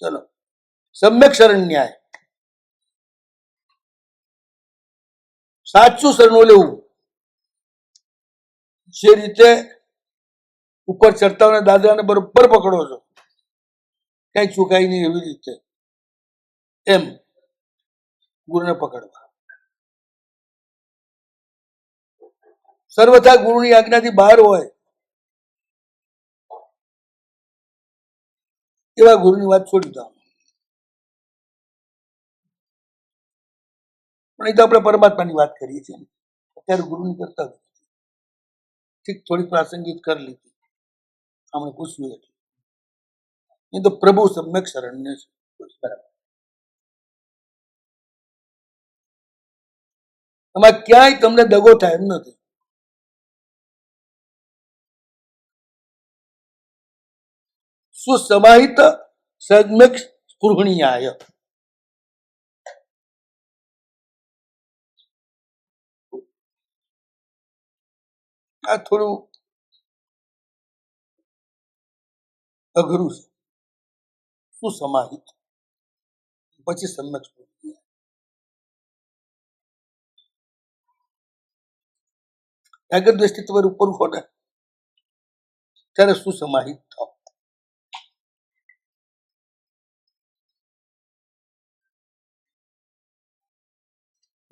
ચલો, સમ્યક શરણ ન્યાય, સાચું શરણું લેવું. જે રીતે ઉપર ચડતા દાદરાને બરોબર પકડો છો, કઈ ચુકાઈ નહીં, એવી રીતે એમ ગુરુને પકડવા. સર્વથા ગુરુની આજ્ઞાથી બહાર હોય એવા ગુરુની વાત છોડી દો. પણ એ તો આપણે પરમાત્માની વાત કરીએ છીએ, અત્યારે ગુરુની કરતા ઠીક થોડી પ્રાસંગિક કરી લીધી, આપણે પૂછ્યું એટલે. એ તો પ્રભુ સમ્યક શરણ્ય છે. બરાબર, એમાં ક્યાંય તમને દગો થાય એમ નથી. સુસમાહિત સમ્યક સ્પૃહણીયાય, આ થોડું અઘરું છે. સુસમાહિત પછી સમ્યક સ્પૃહણીયાય. આગળ દ્રષ્ટિ તમારી ઉપર ઉઠો ને ત્યારે સુસમાહિત થાવ.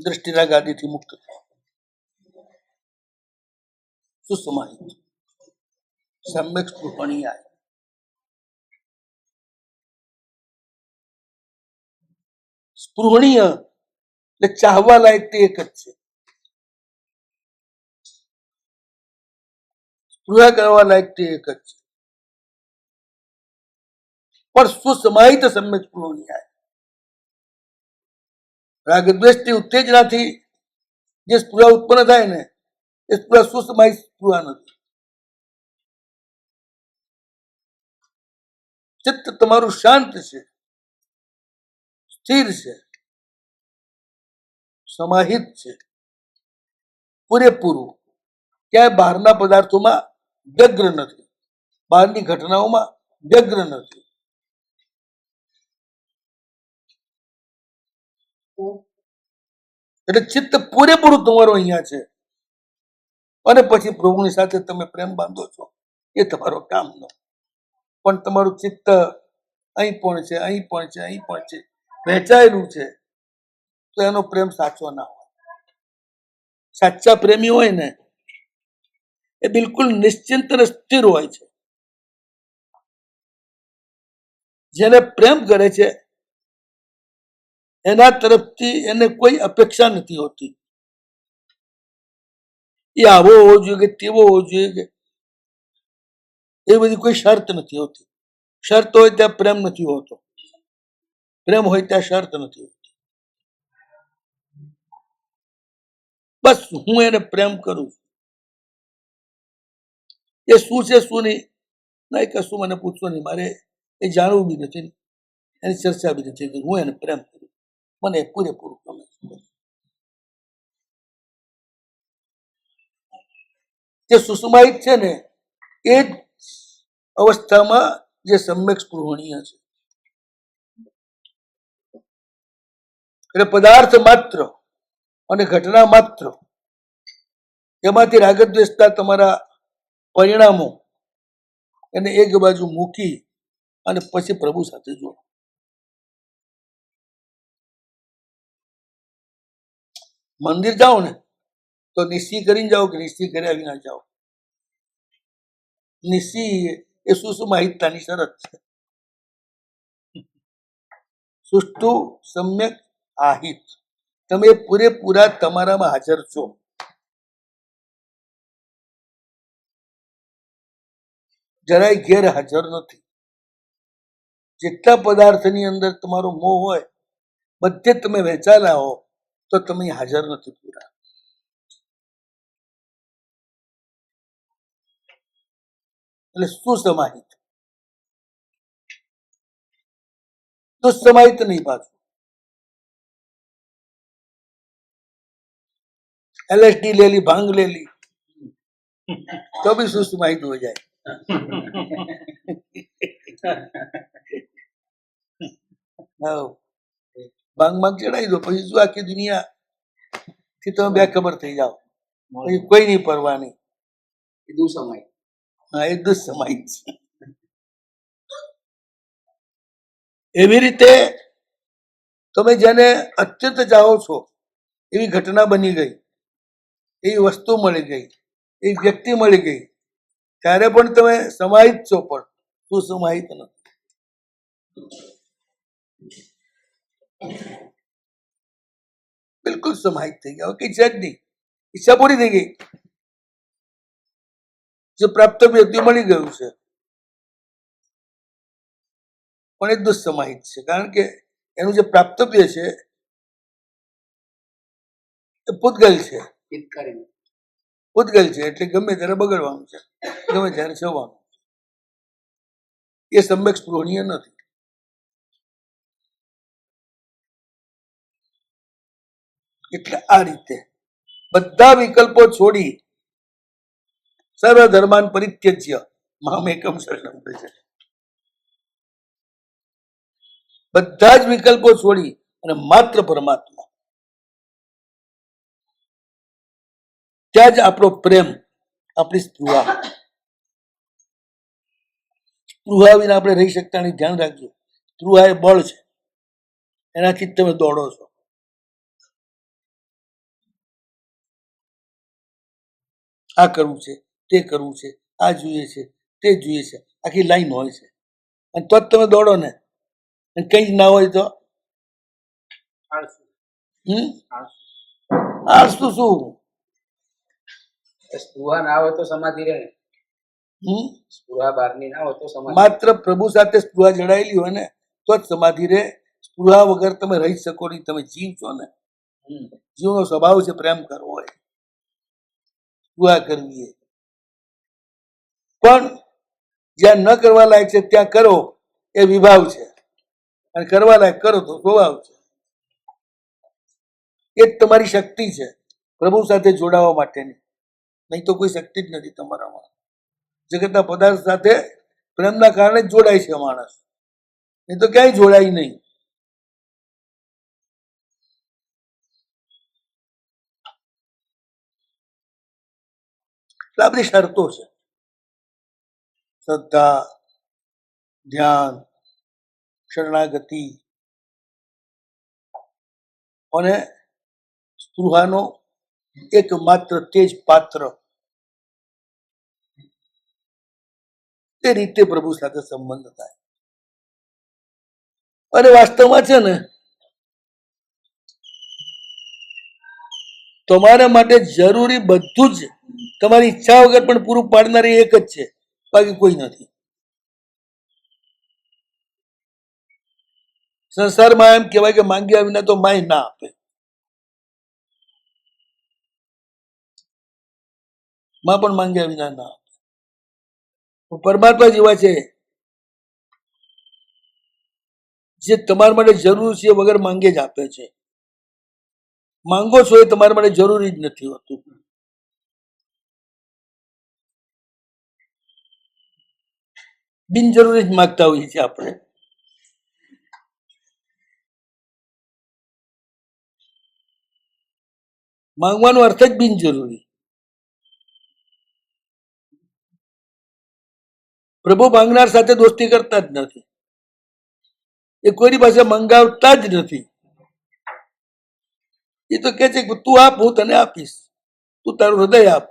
દ્રષ્ટિના ગાદીથી મુક્ત થાવ. સુસમાહિત સમ્યક સ્પૃહણીયાય. સ્પૃહણીય એટલે ચાહવા લાયક તે એક જ છે. સ્પૃહા કરવા લાયક તે એક જ છે. પણ સુસમાહિત સમ્યક સ્પૃહણીયાય, રાગદ્વેષથી ઉત્તેજનાથી જે સ્પૃહા ઉત્પન્ન થાય ને એ સ્પૃહા સુસમાહિત સ્પૃહા નથી. ચિત્ત તમારું શાંત છે, સ્થિર છે, સમાહિત છે, પૂરેપૂરું. ક્યાંય બહારના પદાર્થોમાં વ્યગ્ર નથી, બહારની ઘટનાઓમાં વ્યગ્ર નથી. એટલે ચિત્ત પૂરેપૂરું તમારું અહીંયા છે. અને પછી પ્રભુની સાથે તમે પ્રેમ બાંધો છો, એ તમારો કામનો. પણ તમારું ચિત્ત અહીં પણ છે, અહીં પણ છે, અહીં પણ છે, વહેંચાયેલું છે, તો એનો પ્રેમ સાચો ના હોય. સાચા પ્રેમી હોય ને એ બિલકુલ નિશ્ચિંત અને સ્થિર હોય છે. જેને પ્રેમ કરે છે એના તરફથી એને કોઈ અપેક્ષા નથી હોતી. એ આવો હોવો જોઈએ કે તેવો હોવો જોઈએ કે એ બધી કોઈ શરત નથી હોતી. શરત હોય ત્યાં પ્રેમ નથી હોતો, પ્રેમ હોય ત્યાં શરત નથી હોતી. બસ હું એને પ્રેમ કરું છું. એ શું છે શું નહીં કશું મને પૂછવો નહીં, મારે એ જાણવું બી નથી, એની ચર્ચા બી નથી. હું એને પ્રેમ કરું, મને પૂરેપૂરું ગમે છે. જે સુસમાહિત છે ને એ જ અવસ્થામાં જે સમ્યક સ્પૃહણીય છે. એટલે પદાર્થ માત્ર અને ઘટના માત્ર એમાંથી રાગદ્વેષતા તમારા પરિણામો એને એક બાજુ મૂકી અને પછી પ્રભુ સાથે જોડો. મંદિર જાઓ ને તો નિશ્ચય કરીને જાઓ કે નિશ્ચય કર્યા વિના જાઓ. નિશ્ચય એ સુસમાહિતતાની શરત છે. સુષ્ઠુ સમ્યક આહિત, તમે પૂરેપૂરા તમારામાં હાજર છો. જરાય ગેર હાજર નથી. જેટલા પદાર્થની અંદર તમારો મોહ હોય બધે તમે વહેંચાયેલા હો તો તમે હાજર નથી પૂરા. એટલે સુસમાહિત, દુઃસમાહિત નહીં. પાછું LSD ले ली, भांग ले ली तो भी सुसमाहित हो जाए. હા, ભાંગમાં ચડાવી દો, પછી શું આખી દુનિયા થી તમે બેખબર થઈ જાઓ, પછી કોઈ નહીં પરવાની. દુસમય. હા, એ દુઃસમય છે. એવી રીતે તમે જેને અત્યંત ચાહો છો, એવી ઘટના બની ગઈ, એવી વસ્તુ મળી ગઈ, એવી વ્યક્તિ મળી ગઈ, ત્યારે પણ તમે સમાહિત છો, પણ તું સમાહિત નથી. બિલકુલ સમાહિત થઈ ગયા, કઈ છે જ નહીં, ઈચ્છા પૂરી થઈ ગઈ, જે પ્રાપ્ત વ્યક્તિ મળી ગયું છે, પણ એ દુઃસમાહિત છે, કારણ કે એનું જે પ્રાપ્તવ્ય છે એ પૂતગલ છે. પૂતગલ છે એટલે ગમે ત્યારે બગડવાનું છે, ગમે ત્યારે જવાનું. એ સમ્યક સ્પૃહણીય નથી. એટલે આ રીતે બધા વિકલ્પો છોડી સર્વ ધર્માન પરિત્યજ્ય મામેકમ શરણમ વ્રજ. બધા જ વિકલ્પો છોડી અને માત્ર પરમાત્મા, ત્યાં જ આપણો પ્રેમ, આપણી સ્પૃહા. સ્પૃહા વિના આપણે રહી શકતા નહીં, ધ્યાન રાખજો. સ્પૃહા એ બળ છે, એનાથી જ તમે દોડો છો. આ કરવું છે, તે કરવું છે, આ જોઈએ છે, તે જોઈએ છે, આખી લાઈન હોય છે, અને તો જ તમે દોડો ને. અને કઈ જ ના હોય તો આળસુ શું? સ્પૃહા ના હોય તો સમાધિ રહે. સ્પૃહા બહારની ના હોય તો સમાધિ. માત્ર પ્રભુ સાથે સ્પૃહા જડાયેલી હોય ને તો જ સમાધિ રહે. સ્પૃહા વગર તમે રહી શકો નહીં. તમે જીવ છો ને, જીવનો સ્વભાવ છે પ્રેમ કરવો હોય, સ્પૃહા કરવી. પણ જ્યાં ન કરવા લાયક છે ત્યાં કરો એ વિભાવ છે, અને કરવા લાયક કરો તો સ્વભાવ છે. એ જ તમારી શક્તિ છે પ્રભુ સાથે જોડાવા માટેની, નહીં તો કોઈ શક્તિ જ નથી તમારામાં. જગતના પદાર્થ સાથે પ્રેમના કારણે જ જોડાય છે માણસ, નહીં તો ક્યાંય જોડાય નહીં. આ બધી શરતો છે: શ્રદ્ધા, ધ્યાન, શરણાગતિ અને સ્પૃહાનો એકમાત્ર તેજ પાત્ર. તે રીતે પ્રભુ સાથે સંબંધ થાય. અને વાસ્તવમાં છે ને, તમારા માટે જરૂરી બધું જ તમારી ઈચ્છા વગર પણ પૂરું પાડનારી એક જ છે, બાકી કોઈ નથી. સંસારમાં એમ કહેવાય કે માંગ્યા વિના તો માય ના આપે. માં પણ માંગ્યા વિના ના આપે. પરમાત્મા જેવા છે જે તમારા માટે જરૂર છે વગર માંગે જ આપે છે. માંગો છો એ તમારા માટે જરૂરી જ નથી હોતું. બિનજરૂરી જ માગતા હોઈએ છીએ આપણે. માંગવાનો અર્થ જ બિનજરૂરી. પ્રભુ માંગનાર સાથે દોસ્તી કરતા જ નથી. એ કોઈની પાસે મંગાવતા જ નથી. એ તો કે છે કે તું આપ, હું તને આપીશ. તું તારું હૃદય આપ,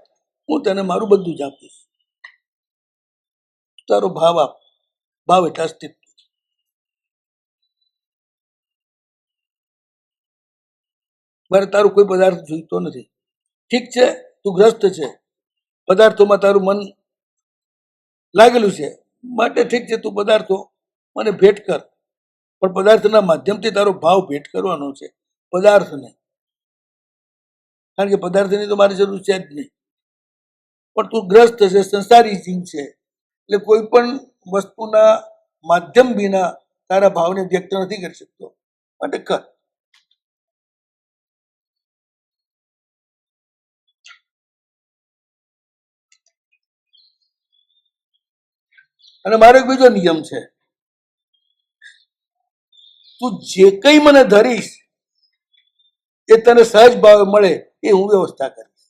હું તને મારું બધું જ આપીશ. તારો ભાવ આપ. ભાવ એટલે અસ્તિત્વ. મારે તારું કોઈ પદાર્થ જોઈતો નથી. ઠીક છે, તું ગ્રસ્ત છે, પદાર્થોમાં તારું મન લાગેલું છે, માટે ઠીક છે, તું પદાર્થો મને ભેટ કર, પણ પદાર્થના માધ્યમથી તારો ભાવ ભેટ કરવાનો છે, પદાર્થને. કારણ કે પદાર્થની તો મારી જરૂર છે જ નહીં. પણ તું ગ્રસ્ત છે, સંસારી જીવ છે, એટલે કોઈ પણ વસ્તુના માધ્યમ વિના તારા ભાવને વ્યક્ત નથી કરી શકતો, માટે કર. અને મારો એક બીજો નિયમ છે, તું જે કંઈ મને ધરીશ એ તને સહજ ભાવે મળે એ હું વ્યવસ્થા કરીશ.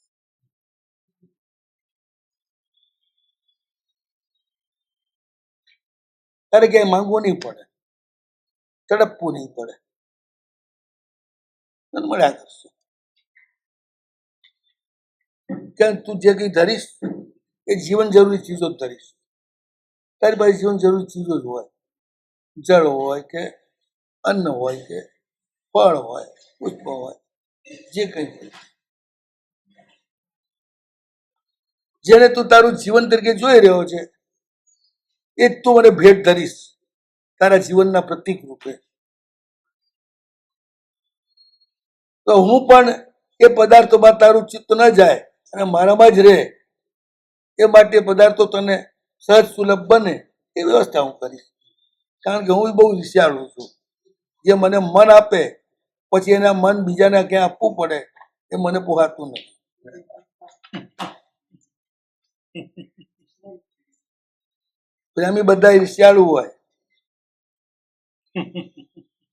તારે ક્યાંય માંગવું નહીં પડે, તડપવું નહીં પડે, તને મળ્યા કરશે. કારણ તું જે કંઈ ધરીશ એ જીવન જરૂરી ચીજો જ ધરીશ. તારી પાસે જીવન જરૂરી ચીજો જ હોય, જળ હોય કે અન્ન હોય કે ફળ હોય, પુષ્પ હોય, જે કંઈ હોય, જેને તું તારું જીવન તરીકે જોઈ રહ્યો છે એ જ તું મને ભેટ ધરીશ તારા જીવનના પ્રતીક રૂપે. તો હું પણ એ પદાર્થોમાં તારું ચિત્ત ન જાય અને મારામાં જ રહે એ માટે પદાર્થો તને સહજ સુલભ બને એ વ્યવસ્થા હું કરીશ. કારણ કે હું બહુ વિચારું છું. જે મને મન આપે પછી એના મન બીજાને ક્યાં આપવું પડે એ મને પોહાતું નથી. પ્રેમી બધા ઈર્ષ્યાળુ હોય,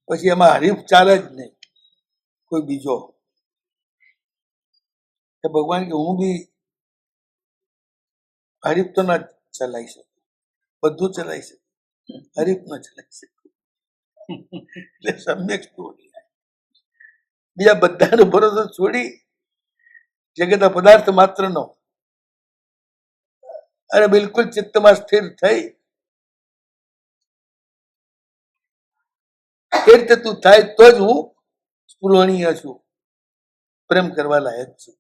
પછી એમાં હરીફ ચાલે જ નહીં કોઈ બીજો. ભગવાન કે હું બી હરીફ તો ના ચલાવી શકું, બધું ચલાવી શકું, હરીફ ન ચલાવી શકું. એટલે સમ્યક સ્ફૂર્તિ બીજા બધાનો ભરોસો છોડી જગતના પદાર્થ માત્ર નો અને બિલકુલ ચિત્તમાં સ્થિર થઈ એ રીતે તું થાય તો જ હું સ્પૃહણીય છું, પ્રેમ કરવા લાયક છું.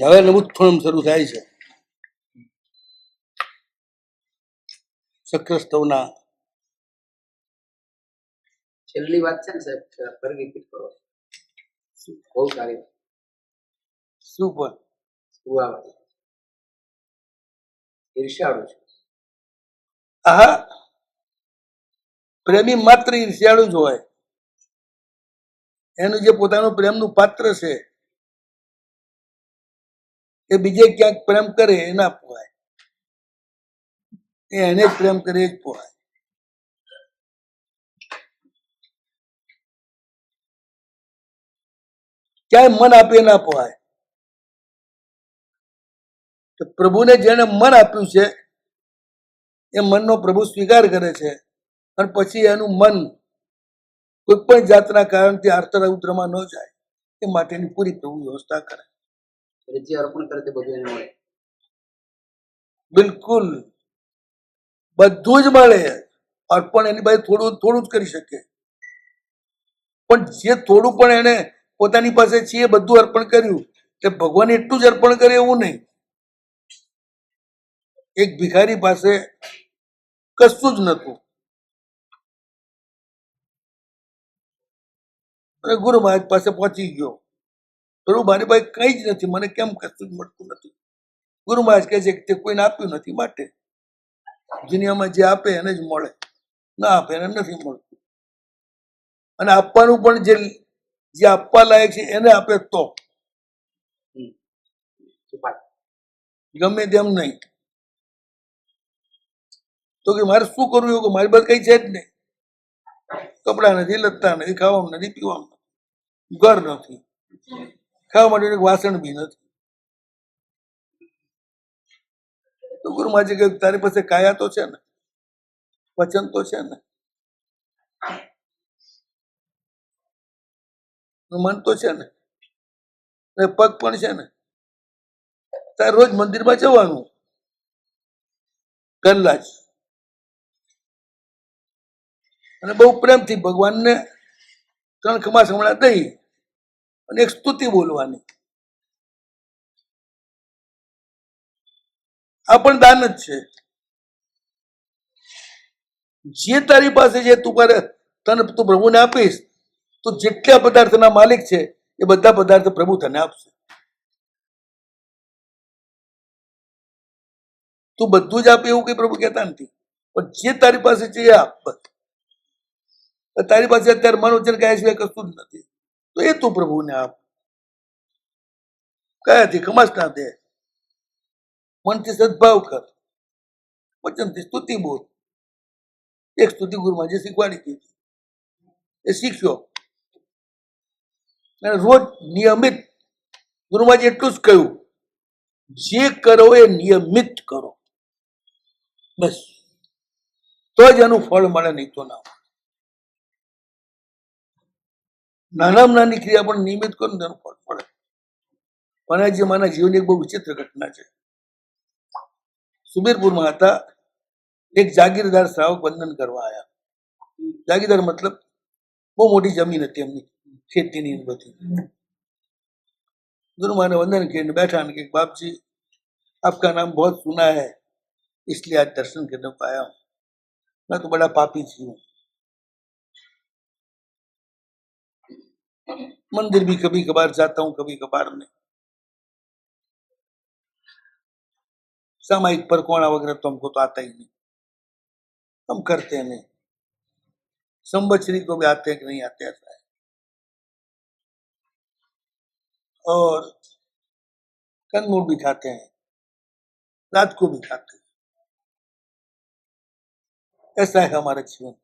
હવે નવું થોડું શરૂ થાય છે. શક્રસ્તવના છેલ્લી વાત છે ને સાહેબ, ફરી રિપીટ કરો. બહુ સારી વાત. શું પણ સ્પૃહાવાળી. ઈર્ષ્યાળુ છે. આહા, પ્રેમી માત્ર ઈર્ષ્યાળુ જ હોય. એનું જે પોતાનું પ્રેમનું પાત્ર છે એ બીજે ક્યાંક પ્રેમ કરે એ ના પોહાય, એને જ પ્રેમ કરે એ જ પોહાય. ક્યાંય મન આપે ના પોહાય. તો પ્રભુને જેને મન આપ્યું છે એ મનનો પ્રભુ સ્વીકાર કરે છે અને પછી એનું મન કોઈ પણ જાતના કારણથી આર્તરૌદ્રમાં ન જાય એ માટેની પૂરી પ્રભુ વ્યવસ્થા કરે. જે અર્પણ કરે તે બધું એને મળે. બિલકુલ બધું જ મળે. અર્પણ એની પાસે થોડું થોડું જ કરી શકે, પણ જે થોડું પણ એને પોતાની પાસે છે એ બધું અર્પણ કર્યું એટલે ભગવાન એટલું જ અર્પણ કરે એવું નહીં. એક ભિખારી પાસે કશું જ નતું અને ગુરુ મહારાજ પાસે પહોંચી ગયો. પ્રભુ મારી પાસે કઈ જ નથી, મને કેમ કશું જ મળતું નથી. ગુરુ મહારાજ કહે છે કે તે કોઈને આપ્યું નથી માટે દુનિયામાં જે આપે એને જ મળે, ના આપે એને નથી મળતું. અને આપવાનું પણ જે આપવા લાયક છે એને આપે તો ગમે તેમ નહીં. તો કે મારે શું કરવું એવું કે મારી પાસે કઈ છે જ નહીં. કપડા નથી, લત્તા નથી, ખાવાનું નથી, પીવાનું નથી, ઘર નથી, ખાવા માટે વાસણ બી નથી. તો ગુરુ મહારાજે કહ્યું તારી પાસે કાયા તો છે ને, વચન તો છે ને, મન તો છે ને, પગ પણ છે ને, તારે રોજ મંદિરમાં જવાનું પહેલા જ અને બહુ પ્રેમથી ભગવાનને 3 ખમા સમણા દઈ અને એક સ્તુતિ બોલવાની. આ પણ દાન જ છે. જે તારી પાસે છે તું તું પ્રભુને આપીશ તો જેટલા પદાર્થના માલિક છે એ બધા પદાર્થ પ્રભુ તને આપશે. તું બધું જ આપે એવું કઈ પ્રભુ કહેતા નથી, પણ જે તારી પાસે છે એ આપ બસ. તારી પાસે અત્યારે મનોચન કયા સિવાય કશું જ નથી, તો એ તું પ્રભુને આપ. કયાથી ખમાસ ના દે, મનથી સદભાવ કર, વચનથી સ્તુતિ બોલ. એક સ્તુતિ ગુરુમાં જે શીખવાડી દીધી એ શીખ્યો, અને રોજ નિયમિત. ગુરુમાં એટલું જ કહ્યું, જે કરો એ નિયમિત કરો, બસ, તો જ એનું ફળ મળે, નહીં તો ના. નાનામાં નાની ક્રિયા પણ નિયમિત કરો ને તેનું ફળ મળે. મારા માના જીવનની એક બહુ વિચિત્ર ઘટના છે. સુબીરપુરમાં હતા, એક જાગીરદાર શ્રાવક વંદન કરવા આવ્યા. જાગીરદાર મતલબ બહુ મોટી જમીન હતી એમની, ખેતીની બધી. गुरुमाने वंदन किए, बैठा ने कि बाप जी आपका नाम बहुत सुना है, इसलिए आज दर्शन करने को आया हूँ. मैं तो बड़ा पापी थी हूँ, मंदिर भी कभी कभार जाता हूँ, कभी कभार नहीं. सामायिक परकोणा वगैरह तो हमको तो आता ही नहीं, हम करते नहीं. संवत्सरी को भी आते हैं कि नहीं आते ऐसा है. और कंदमूल भी खाते हैं, रात को भी खाते हैं. ऐसा है हमारा जीवन.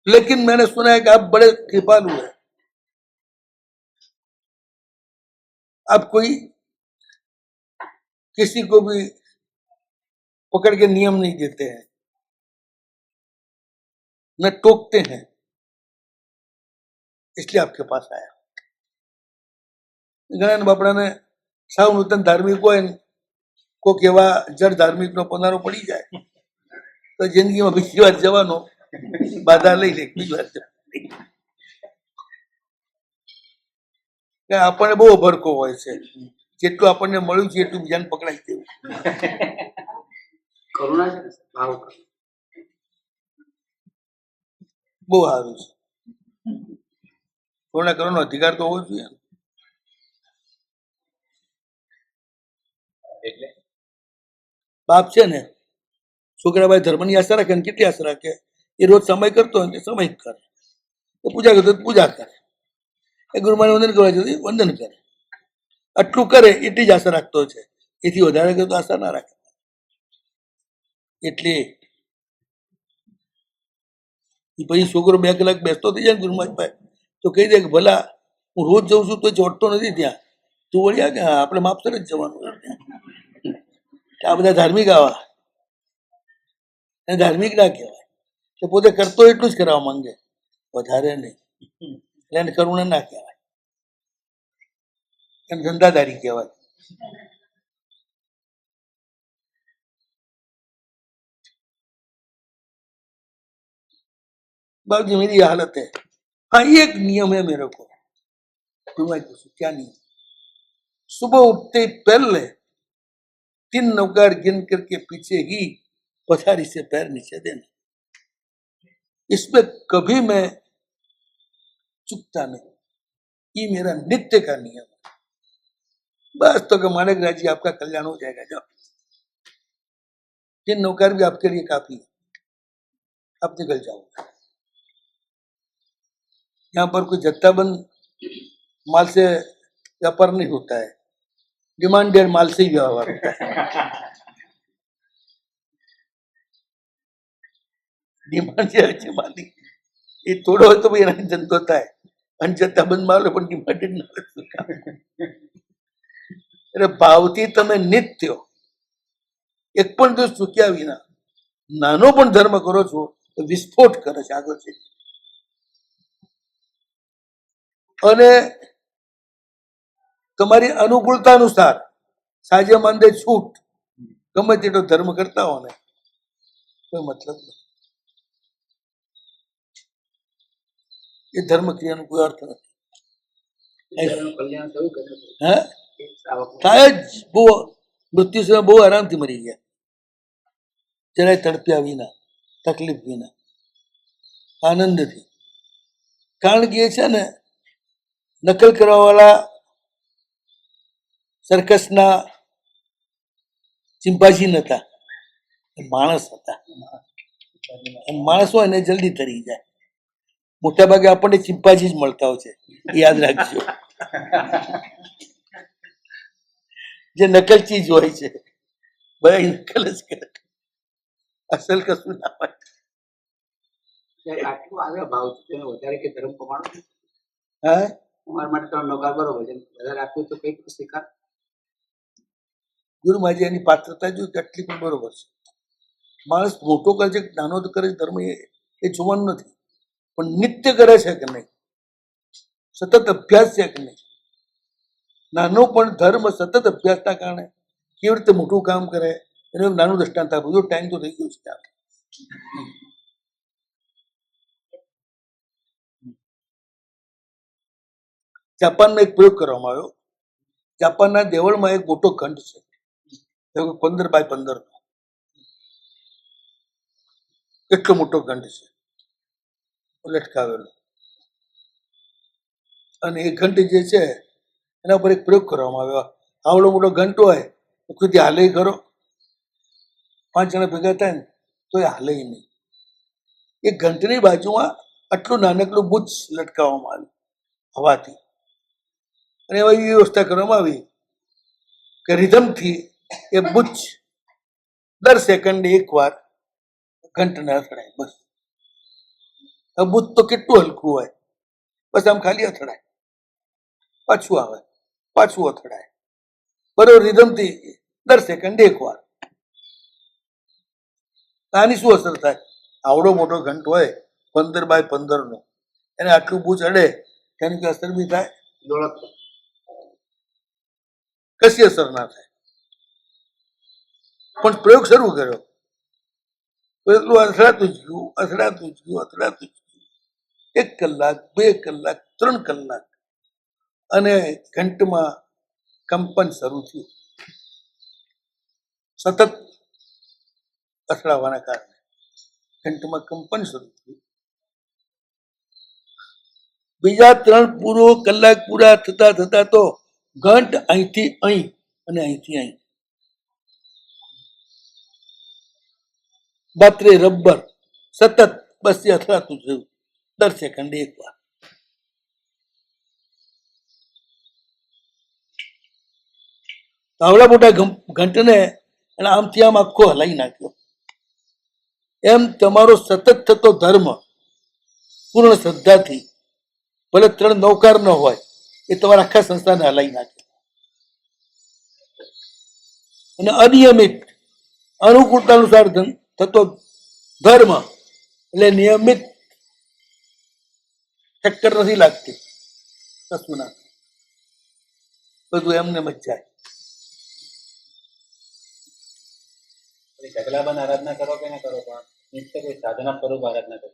लेकिन मैंने सुना है कि आप बड़े कृपालु हैं. आप कोई किसी को भी पकड़ के नियम नहीं देते हैं, न टोकते हैं, इसलिए आपके पास आया. ઘણા બાપડાને સાવ નૂતન ધાર્મિક હોય ને કોઈક એવા જડ ધાર્મિક નો પનારો પડી જાય તો જિંદગીમાં બીજી વાર જવાનો બાધા લઈ લે, બીજી વાર આપણને બહુ ભરકો હોય છે. જેટલું આપણને મળ્યું છે એટલું બીજાને પકડાઈ દેવું. કરુણા છે ને, ભાવ બહુ સારું છે. કરુણા કરવાનો અધિકાર તો હોવો જોઈએ. એટલે બાપ છે ને, છોકરાભાઈ ધર્મની આશા રાખે ને કેટલી આશા રાખે, એ રોજ સમય કરતો હોય ને સમય કરે, એ પૂજા કરતો પૂજા કરે, એ ગુરુમાને વંદન કરવા જતું વંદન કરે. આટલું કરે એટલી જ આશા રાખતો છે, એથી વધારે કરે તો આશા ના રાખે. એટલે પછી છોકરો 2 કલાક બેસતો થઈ જાય ને ગુરુમાજ પાસે તો કહી દે કે ભલા હું રોજ જઉં છું તો ચોટતો નથી ત્યાં, તું વળ્યા કે આપણે માપસર જ જવાનું. આ બધા ધાર્મિક આવા, ધાર્મિક ના કહેવાય. કે પોતે કરતો એટલું જ કરવા માંગે, વધારે નહીં. એટલે એને કરુણા ના કહેવાય, એને ધંધાદારી કહેવાય. बाबूजी मेरी हालत है. हाँ, एक नियम है मेरे को. क्या नियम? सुबह उठते पहले 3 नौकार गिन करके पीछे ही पथारी से पैर नीचे देना. इसमें कभी मैं चुकता नहीं, ये मेरा नित्य का नियम है. बस तो कि मानक राजी आपका कल्याण हो जाएगा. जाओ, 3 नौकार भी आपके लिए काफी है, आप निकल जाओगे. यहाँ पर कोई जत्थाबंद माल से व्यापार नहीं होता है, डिमांडेड माल से ही व्यवहार होता है. डिमांड છે માલિક એ થોડો હોય તો ભાઈ એના ધંધો થાય, અને જથ્થાબંધ માલ પણ ડિમાન્ડેડ ના હોય. એટલે ભાવથી તમે નિત્ય એક પણ દિવસ ચૂક્યા વિના નાનો પણ ધર્મ કરો છો તો વિસ્ફોટ કરે છે આગળ છે. અને તમારી અનુકૂળતા અનુસાર સાજે માંદે છૂટ ગમે તેટલો ધર્મ કરતા હો ને કોઈ મતલબ નથી. એ ધર્મ ક્રિયાનો કોઈ અર્થ નથી. કલ્યાણ થયું કે હે થાય જ. બહુ મૃત્યુ સમય બહુ આરામથી મરી ગયા, જરાય તડપ્યા વિના, તકલીફ વિના, આનંદથી. કારણ કે એ છે ને નકલ કરવાવાળા સર્કસના ચિંપાંઝી નતા, માણસ હતા. અને માણસ હોય ને જલ્દી તરી જાય. મોટા ભાગે આપણને ચિંપાંઝી જ મળતા હોય છે, એ યાદ રાખજો. જે નકલ ચીજ હોય છે બધા નકલ જ કરે, અસલ કશું ના હોય. ત્યારે આટલું આગળ ભાવ છે તેને વધારે કે ધર્મ પ્રમાણ હા, અમારા માટે તો નોકાર બરોબર છે, વધારે આપવું તો કઈ સ્વીકાર. ગુરુ મહારાજે એની પાત્રતા જોઈ કેટલી પણ બરોબર છે. માણસ મોટો કરે છે કે નાનો કરે છે ધર્મ એ જોવાનું નથી, પણ નિત્ય કરે છે કે નહીં, સતત અભ્યાસ છે કે નહીં. નાનો પણ ધર્મ સતત અભ્યાસના કારણે કેવી રીતે મોટું કામ કરે એનું એક નાનું દ્રષ્ટાંત આપું. જો ટાઈમ તો થઈ ગયો છે. જાપાનમાં એક પ્રયોગ કરવામાં આવ્યો. જાપાનના દેવળમાં એક મોટો ખંડ છે, 15 બાય 15 કેટલો મોટો ખંડ છે લટકાવેલો. અને એ ઘંટ જે છે એના ઉપર એક પ્રયોગ કરવામાં આવ્યો. આવડો મોટો ઘંટ હોય તો કોઈ હાલે ખરો? 5 જણા ભેગા થાય ને તો એ હાલે નહીં. એ ઘંટની બાજુમાં આટલું નાનકડું બુચ લટકાવવામાં આવ્યું હવાથી. અને એવી વ્યવસ્થા કરવામાં આવી કે રિધમથી એ બુચ દર સેકન્ડે એકવાર ઘંટને અથડાય. બસ બુચ તો કેટલું હલકું હોય, બસ આમ ખાલી અથડાય, પાછું આવે, પાછું અથડાય, બરોબર રિધમથી દર સેકન્ડે એકવાર. આની શું અસર થાય? આવડો મોટો ઘંટ હોય 15 બાય 15 નો, એને આટલું બૂચ અડે એની કઈ અસર બી થાય? દોલત કશી અસર ના થાય. પણ પ્રયોગ શરૂ કર્યો તો એટલું અથડાતું જ ગયું, અથડાતું જ ગયું, અથડાતું જ ગયું. 1 કલાક, 2 કલાક, 3 કલાક, અને ઘંટમાં કંપન શરૂ થયું સતત અથડાવાના કારણે. ઘંટમાં કંપન શરૂ થયું. બીજા 3 કલાક પૂરા થતા થતા તો ઘંટ અહીંથી અહીં અને અહીંથી અહીં બાત્રે રબર સતત બસ એ અથડાતું જ રહ્યું, દર સેકન્ડે એકવાર. આવડા મોટા ઘંટને અને આમથી આમ આખો હલાવી નાખ્યો. એમ તમારો સતત થતો ધર્મ પૂર્ણ શ્રદ્ધાથી, ભલે 3 નૌકાર ન હોય, એ તમારા આખા સંસ્થાને હલાવી નાખે. અને અનિયમિત અનુકૂળતા અનુસાર થતો ધર્મ એટલે નિયમિત ચક્કર નથી લાગતી, કશું ના, બધું એમને જ જાય. ઢગલાબંધ આરાધના કરો કે ના કરો, પણ નિત્ય કોઈ સાધના સ્વરૂપ આરાધના કરો.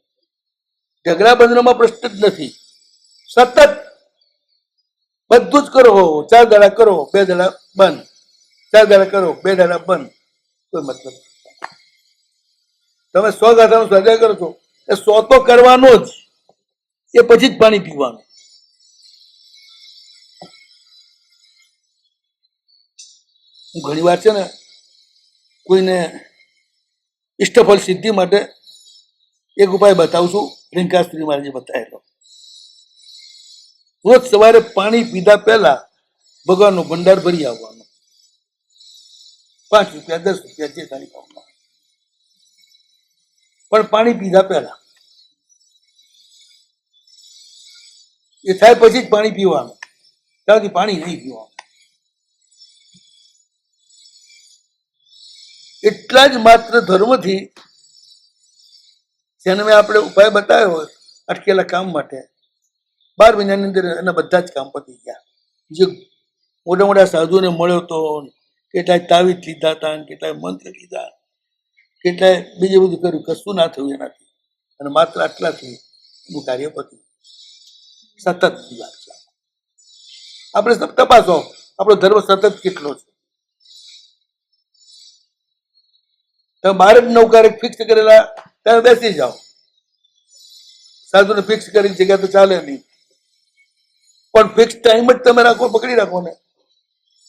ઢગલા બંધનમાં પ્રશ્ન જ નથી. સતત બધું જ કરો. 4 દાડા કરો, 2 દાડા બંધ, 4 દાડા કરો, 2 દાડા બંધ, કોઈ મતલબ. તમે 100 ગાથાનું સ્વાધ્યાય કરો છો એ 100 તો કરવાનો જ, એ પછી જ પાણી પીવાનું. હું ઘણી વાર છે ને કોઈને ઇષ્ટફળ સિદ્ધિ માટે એક ઉપાય બતાવું છું, રીંકાસ્ત્રી મહારાજે બતાવેલો. રોજ સવારે પાણી પીધા પહેલા ભગવાનનો ભંડાર ભરી આવવાનો. 5 રૂપિયા, 10 રૂપિયા, જે ખાલી ખાવાનું, પણ પાણી પીધા પહેલા. એ થાય પછી જ પાણી પીવાનું, ત્યાંથી પાણી નહીં પીવાનું. એટલા જ માત્ર ધર્મથી, જેને મેં આપણે ઉપાય બતાવ્યો હોય અટકેલા કામ માટે, 12 મહિનાની અંદર એના બધા જ કામ પતી ગયા. જે મોટા મોટા સાધુને મળ્યો તો, કેટલાય તાવીજ લીધા હતા, કેટલાય મંત્ર લીધા, કેટલાય બીજું બધું કર્યું, કશું ના થયું એનાથી. અને માત્ર આટલાથી એનું કાર્ય પત્યું. સતત વાત છે. આપણે સબ તપાસો આપણો ધર્મ સતત કેટલો છે. તમે 12 જ 9 ફિક્સ કરેલા તમે બેસી જાઓ. સાધુને ફિક્સ કરી જગ્યા તો ચાલે નહીં, પણ ફિક્સ ટાઈમ જ તમે રાખો, પકડી રાખો ને,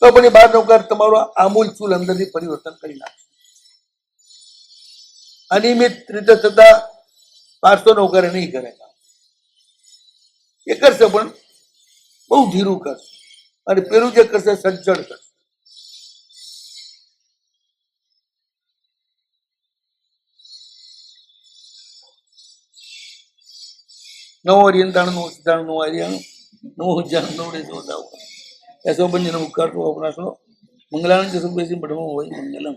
તો પછી બાર નૌકાર તમારો આમૂલ ચૂલ અંદરથી પરિવર્તન કરી નાખશે. અનિયમિત રીતે થતા 500 નૌકારે નહીં કરે કામ. એ કરશે પણ બહુ ધીરું કરશે, અને પેલું જે કરશે સંચળ કરશે. નવો હરિયંતાણનું સિદ્ધાંતનું હરિયાણું નવો હજારનું નવડે સોદાવું એસો બંને ઉપકાર તો અપનાશો મંગલાનંદ સુખદેશી બઢવો હોય મંગલમ.